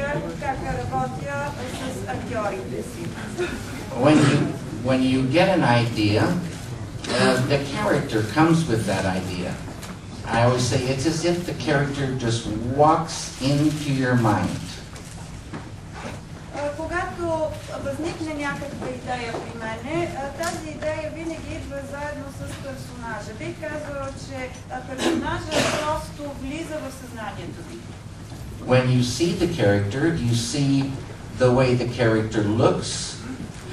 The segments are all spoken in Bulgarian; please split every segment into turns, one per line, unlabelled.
науча как работя с актьорите си.
When you get an idea, the character comes with that idea. I always say it's as if the character just walks into your mind.
Когато възникне някаква идея при мене, тази идея винаги идва заедно с персонажа. Бих казала, че персонажът просто влиза в съзнанието ми.
When you see the character, you see the way the character looks,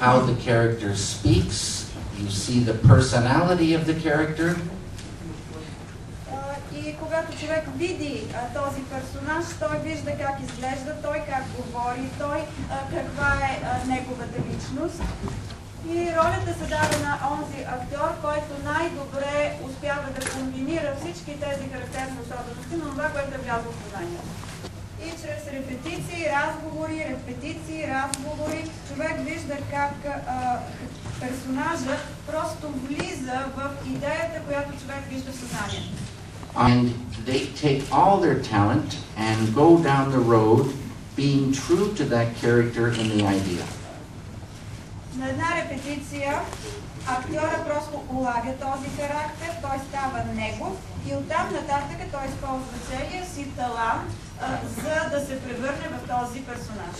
how the character speaks, you see the personality of the character.
И когато човек види този персонаж, той вижда как изглежда, той как говори, той каква е неговата личност. И ролята се дава на онзи актьор, който най-добре успява да комбинира всички тези характерни особености на това, което е влязло в съзнанието. И чрез репетиции, разговори, човек вижда как персонажът просто влиза в идеята, която човек вижда в съзнанието.
And they take all their talent and go down the road being true to that character in the idea.
На една репетиция актьора просто улага този характер, той става негов и оттам нататък той използва целия си талант, за да се превърне в този персонаж.